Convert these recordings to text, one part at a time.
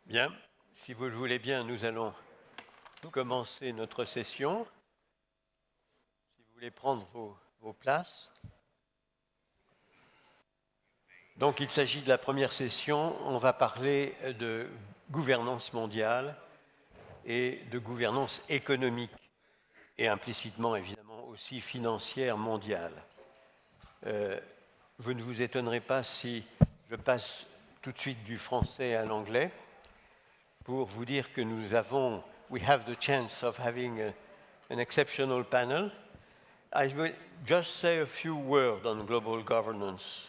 Bien, si vous le voulez bien, nous allons commencer notre session. Si vous voulez prendre vos places. Donc il s'agit de la première session. On va parler de gouvernance mondiale et de gouvernance économique et implicitement évidemment aussi financière mondiale. Vous ne vous étonnerez pas si je passe tout de suite du français à l'anglais pour vous dire que we have the chance of having an exceptional panel. I will just say a few words on global governance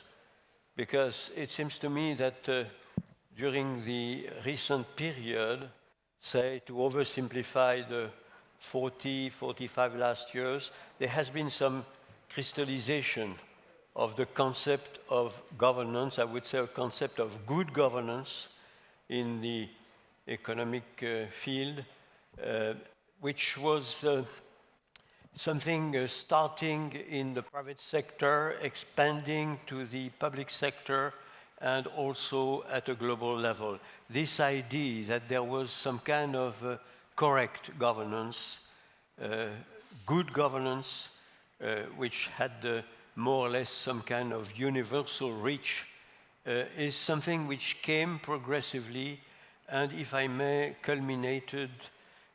because it seems to me that during the recent period, say to oversimplify the 45 last years, there has been some crystallization of the concept of governance, I would say a concept of good governance in the economic field, which was something starting in the private sector, expanding to the public sector, and also at a global level. This idea that there was some kind of correct governance, good governance, which had more or less some kind of universal reach, is something which came progressively and, if I may, culminated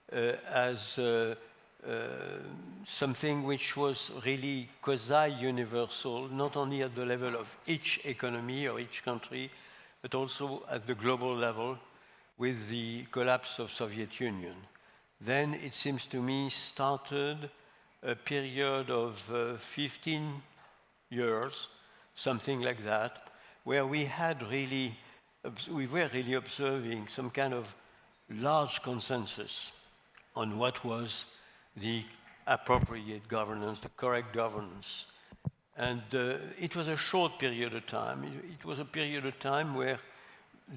as something which was really quasi-universal, not only at the level of each economy or each country, but also at the global level with the collapse of Soviet Union. Then it seems to me started a period of 15 years, something like that, where we were really observing some kind of large consensus on what was the appropriate governance, the correct governance. And it was a short period of time. It was a period of time where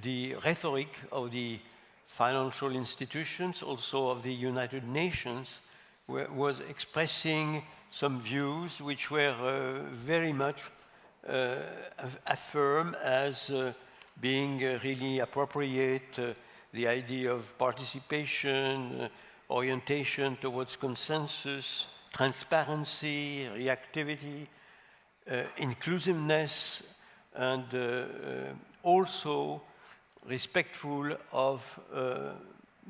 the rhetoric of the financial institutions, also of the United Nations, was expressing some views which were very much affirmed as being really appropriate, the idea of participation, orientation towards consensus, transparency, reactivity, inclusiveness, and also respectful of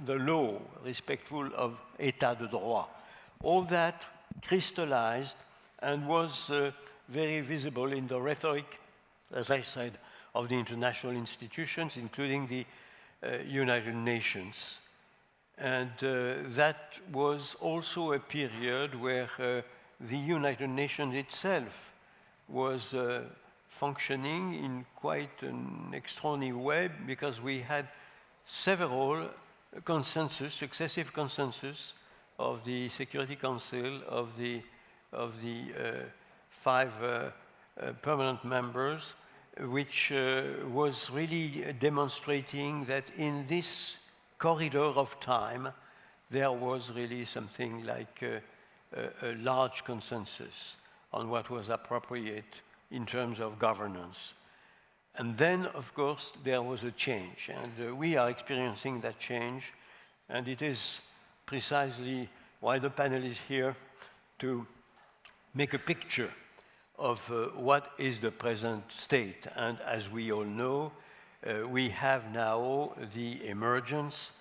the law, respectful of état de droit. All that crystallized and was very visible in the rhetoric, as I said, of the international institutions, including the United Nations. And that was also a period where the United Nations itself was functioning in quite an extraordinary way, because we had several successive consensus of the Security Council, of the 5 permanent members, which was really demonstrating that in this corridor of time, there was really something like a large consensus on what was appropriate in terms of governance. And then, of course, there was a change, and we are experiencing that change, and it is precisely why the panel is here, to make a picture of what is the present state. And as we all know, we have now the emergence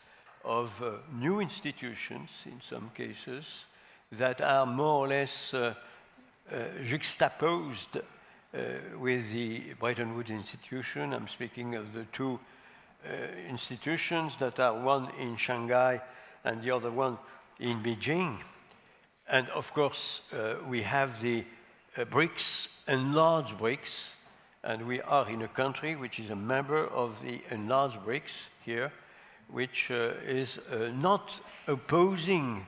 of new institutions, in some cases, that are more or less juxtaposed with the Bretton Woods institution. I'm speaking of the 2 institutions that are one in Shanghai and the other one in Beijing. And of course, we have the BRICS, enlarged BRICS, and we are in a country which is a member of the enlarged BRICS here, which is not opposing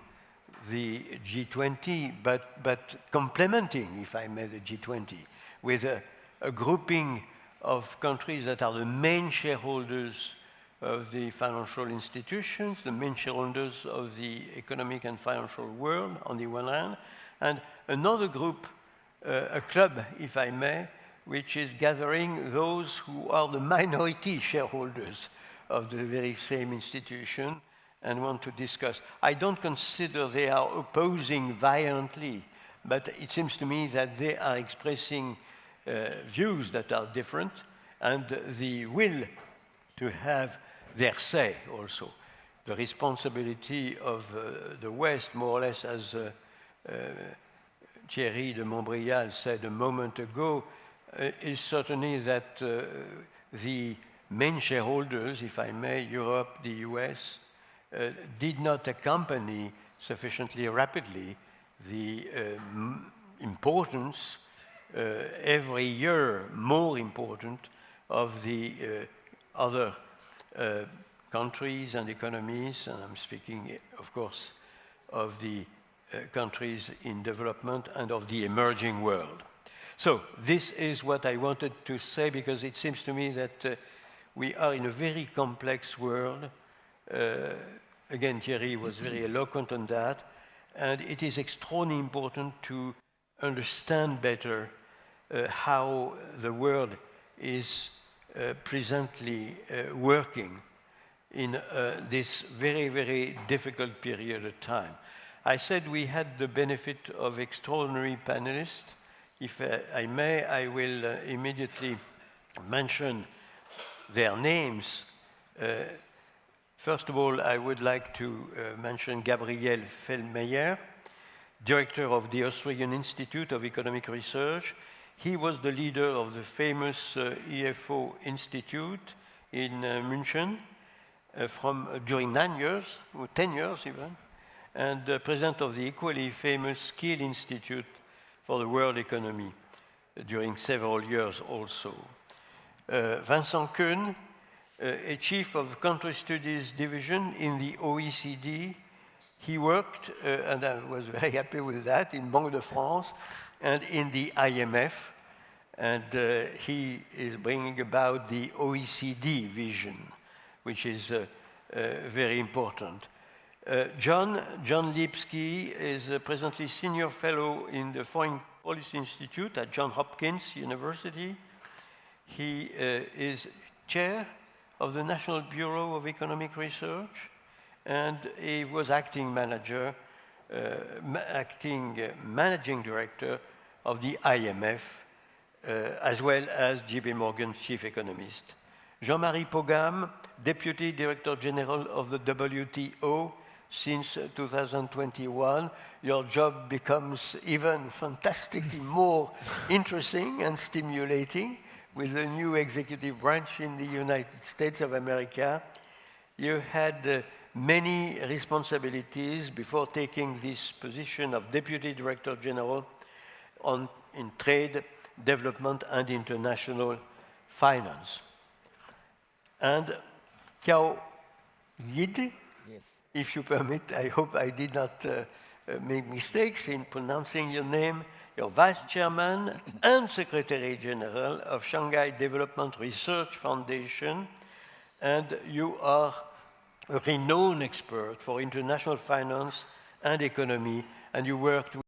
the G20, but complementing, if I may, the G20, with a grouping of countries that are the main shareholders of the financial institutions, the main shareholders of the economic and financial world on the one hand, and another group, a club, if I may, which is gathering those who are the minority shareholders of the very same institution and want to discuss. I don't consider they are opposing violently, but it seems to me that they are expressing views that are different and the will to have their say also. The responsibility of the West, more or less as Thierry de Montbrial said a moment ago, is certainly that the main shareholders, if I may, Europe, the US, did not accompany sufficiently rapidly the importance, every year more important, of the other countries and economies, and I'm speaking, of course, of the countries in development and of the emerging world. So this is what I wanted to say, because it seems to me that we are in a very complex world. Again, Thierry was very eloquent on that, and it is extraordinarily important to understand better how the world is presently working in this very, very difficult period of time. I said we had the benefit of extraordinary panelists. If I may, I will immediately mention their names. First of all, I would like to mention Gabriel Feldmeyer, director of the Austrian Institute of Economic Research. He was the leader of the famous EFO Institute in München during 9 years, or 10 years even, and president of the equally famous Kiel Institute for the World Economy during several years also. Vincent Kuhn, a chief of country studies division in the OECD. He worked, and I was very happy with that, in Banque de France and in the IMF, and he is bringing about the OECD vision, which is very important. John Lipsky is presently senior fellow in the Foreign Policy Institute at Johns Hopkins University. He is chair of the National Bureau of Economic Research, and he was acting managing director of the IMF, as well as JP Morgan's chief economist. Jean-Marie Pogam, Deputy Director General of the WTO since 2021. Your job becomes even fantastically more interesting and stimulating with the new executive branch in the United States of America. You had many responsibilities before taking this position of Deputy Director General in trade, development, and international finance. And Kiao Yid, yes. If you permit, I hope I did not make mistakes in pronouncing your name. You're Vice Chairman and Secretary General of Shanghai Development Research Foundation, and you are a renowned expert for international finance and economy, and you worked with